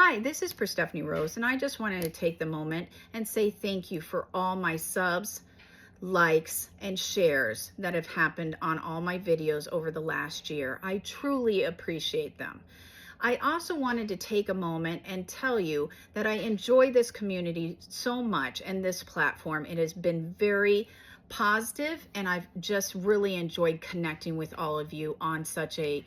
Hi, this is Perstephane Rose, and I just wanted to take the moment and say thank you for all my subs, likes, and shares that have happened on all my videos over the last year. I truly appreciate them. I also wanted to take a moment and tell you that I enjoy this community so much and this platform. It has been very positive, and I've just really enjoyed connecting with all of you on such a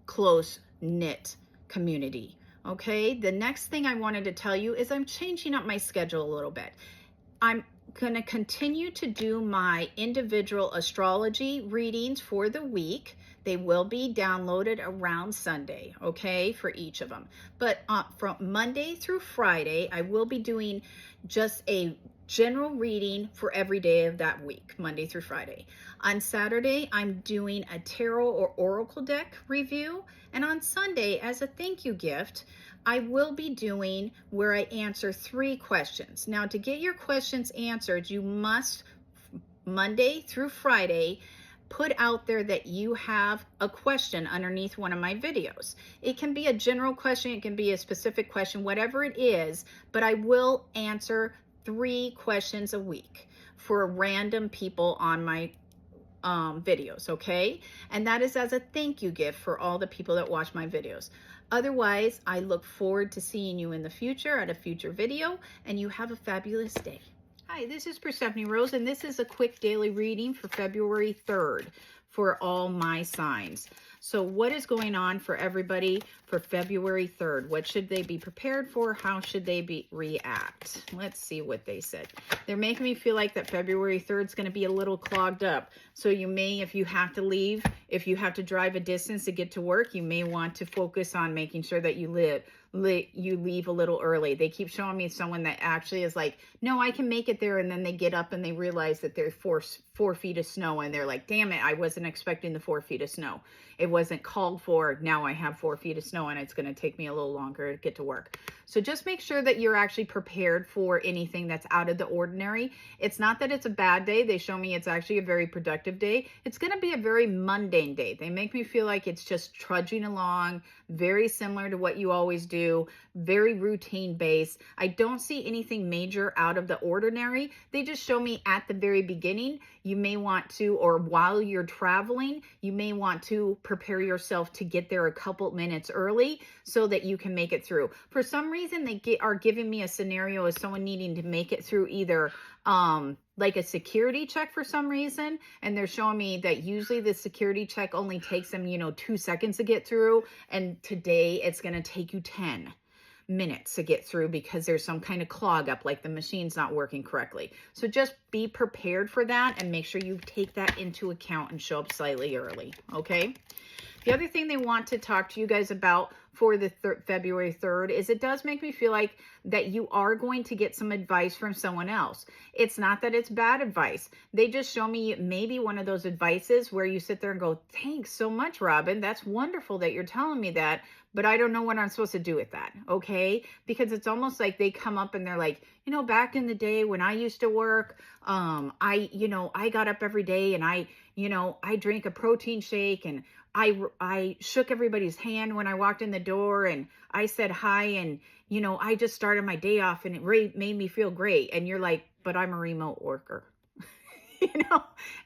close-knit community. Okay, the next thing I wanted to tell you is I'm changing up my schedule a little bit. I'm going to continue to do my individual astrology readings for the week. They will be downloaded around Sunday, okay, for each of them. But from Monday through Friday, I will be doing just a general reading for every day of that week, Monday through Friday. On Saturday, I'm doing a tarot or oracle deck review. And on Sunday, as a thank you gift, I will be doing where I answer 3 questions. Now, to get your questions answered, you must, Monday through Friday, put out there that you have a question underneath one of my videos. It can be a general question, it can be a specific question, whatever it is, but I will answer 3 questions a week for random people on my videos, okay? And that is as a thank you gift for all the people that watch my videos. Otherwise, I look forward to seeing you in the future at a future video, and you have a fabulous day. Hi, this is Perstephane Rose, and this is a quick daily reading for February 3rd for all my signs. So what is going on for everybody for February 3rd? What should they be prepared for? How should they react? Let's see what they said. They're making me feel like that February 3rd is going to be a little clogged up. So you may, if you have to leave, if you have to drive a distance to get to work, you may want to focus on making sure that you leave a little early. They keep showing me someone that actually is like, no, I can make it there. And then they get up and they realize that there's 4 feet of snow. And they're like, damn it, I wasn't expecting the 4 feet of snow. It wasn't called for. Now I have 4 feet of snow and it's going to take me a little longer to get to work. So just make sure that you're actually prepared for anything that's out of the ordinary. It's not that it's a bad day. They show me it's actually a very productive day. It's going to be a very mundane day. They make me feel like it's just trudging along, very similar to what you always do, very routine based. I don't see anything major out of the ordinary. They just show me at the very beginning, you may want to, or while you're traveling, you may want to prepare yourself to get there a couple minutes early so that you can make it through. For some reason, they are giving me a scenario as someone needing to make it through either like a security check for some reason, and they're showing me that usually the security check only takes them 2 seconds to get through, and today it's going to take you 10 minutes to get through because there's some kind of clog up, like the machine's not working correctly. So just be prepared for that and make sure you take that into account and show up slightly early, okay? The other thing they want to talk to you guys about for the February 3rd is it does make me feel like that you are going to get some advice from someone else. It's not that it's bad advice. They just show me maybe one of those advices where you sit there and go, thanks so much, Robin. That's wonderful that you're telling me that, but I don't know what I'm supposed to do with that, okay? Because it's almost like they come up and they're like, back in the day when I used to work, I got up every day and I drank a protein shake and I shook everybody's hand when I walked in the door and I said hi and, I just started my day off and it really made me feel great. And you're like, but I'm a remote worker,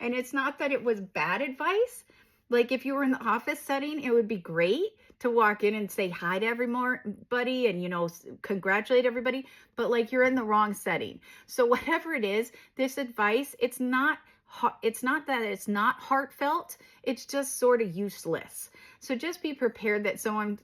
and it's not that it was bad advice. Like if you were in the office setting, it would be great to walk in and say hi to everybody and, congratulate everybody, but like you're in the wrong setting. So whatever it is, this advice, it's not that it's not heartfelt, it's just sort of useless. So just be prepared that someone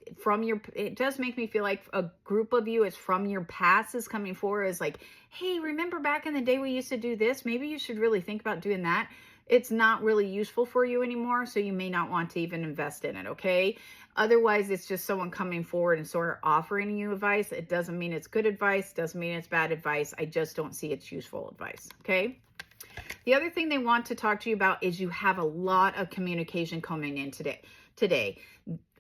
it does make me feel like a group of you is from your past is coming forward as like, hey, remember back in the day we used to do this? Maybe you should really think about doing that. It's not really useful for you anymore, so you may not want to even invest in it, okay? Otherwise, it's just someone coming forward and sort of offering you advice. It doesn't mean it's good advice, doesn't mean it's bad advice. I just don't see it's useful advice, okay? The other thing they want to talk to you about is you have a lot of communication coming in today.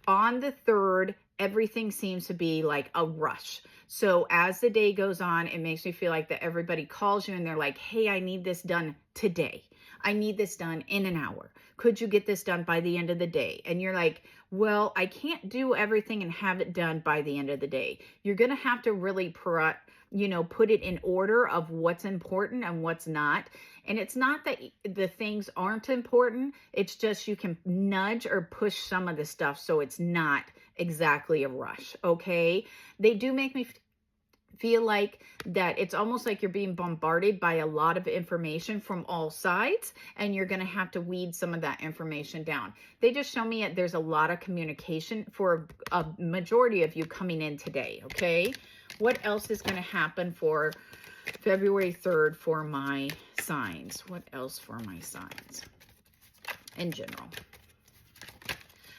On the 3rd everything seems to be like a rush. So as the day goes on, it makes me feel like that everybody calls you and they're like, hey, I need this done today. I need this done in an hour. Could you get this done by the end of the day? And you're like, well, I can't do everything and have it done by the end of the day. You're going to have to really put it in order of what's important and what's not. And it's not that the things aren't important. It's just you can nudge or push some of the stuff so it's not exactly a rush, okay? They do make me feel like that it's almost like you're being bombarded by a lot of information from all sides, and you're going to have to weed some of that information down. They just show me there's a lot of communication for a majority of you coming in today, okay? What else is going to happen for February 3rd for my signs? What else for my signs in general?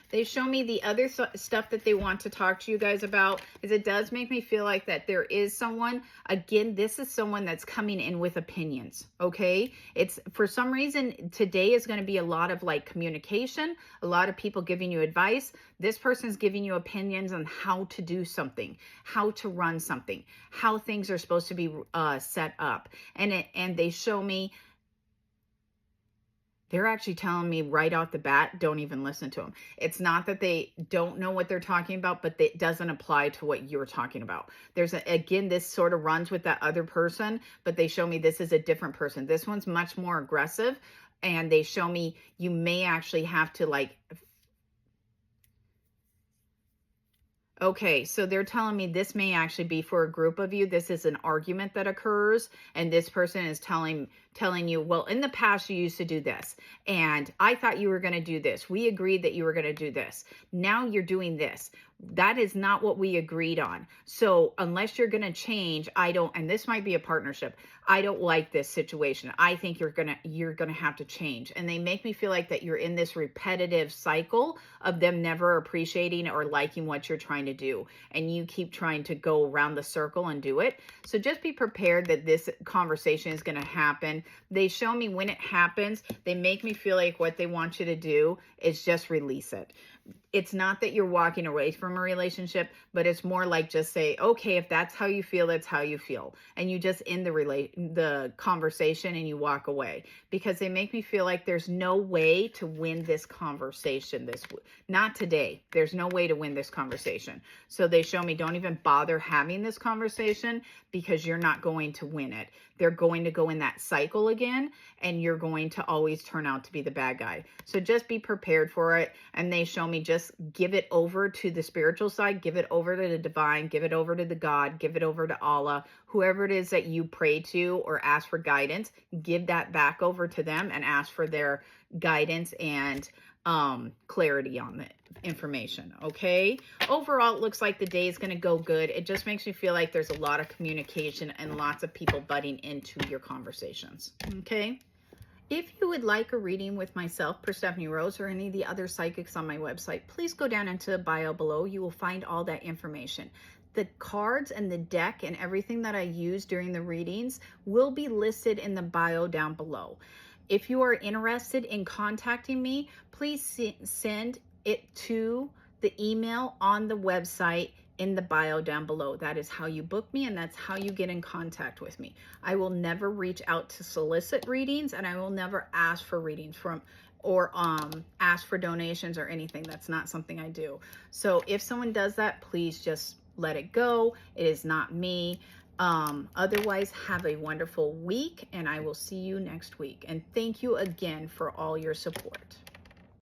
They show me the other stuff that they want to talk to you guys about. Is it does make me feel like that there is someone, again, this is someone that's coming in with opinions, okay? It's for some reason, today is going to be a lot of like communication, a lot of people giving you advice. This person's giving you opinions on how to do something, how to run something, how things are supposed to be set up. And they show me, they're actually telling me right off the bat, don't even listen to them. It's not that they don't know what they're talking about, but it doesn't apply to what you're talking about. Again, this sort of runs with that other person, but they show me this is a different person. This one's much more aggressive, and they show me you may actually have to like, okay, so they're telling me this may actually be for a group of you. This is an argument that occurs, and this person is telling you, well, in the past you used to do this, and I thought you were going to do this. We agreed that you were going to do this. Now you're doing this. That is not what we agreed on. So unless you're going to change, and this might be a partnership, I don't like this situation. I think you're going to have to change. And they make me feel like that you're in this repetitive cycle of them never appreciating or liking what you're trying to do. And you keep trying to go around the circle and do it. So just be prepared that this conversation is going to happen. They show me when it happens, they make me feel like what they want you to do is just release it. It's not that you're walking away from a relationship, but it's more like just say, okay, if that's how you feel, that's how you feel. And you just end the conversation and you walk away, because they make me feel like there's no way to win this conversation. Not today. There's no way to win this conversation. So they show me don't even bother having this conversation, because you're not going to win it. They're going to go in that cycle again, and you're going to always turn out to be the bad guy. So just be prepared for it. And they show me just give it over to the spiritual side, give it over to the divine, give it over to the God, give it over to Allah, whoever it is that you pray to or ask for guidance, give that back over to them and ask for their guidance and clarity on the information. Okay. Overall, it looks like the day is going to go good. It just makes me feel like there's a lot of communication and lots of people butting into your conversations. Okay. If you would like a reading with myself, Perstephane Rose, or any of the other psychics on my website, please go down into the bio below. You will find all that information. The cards and the deck and everything that I use during the readings will be listed in the bio down below. If you are interested in contacting me, please send it to the email on the website in the bio down below. That is how you book me, and that's how you get in contact with me. I will never reach out to solicit readings, and I will never ask for readings or ask for donations or anything. That's not something I do. So if someone does that, please just let it go. It is not me. Otherwise, have a wonderful week, and I will see you next week. And thank you again for all your support.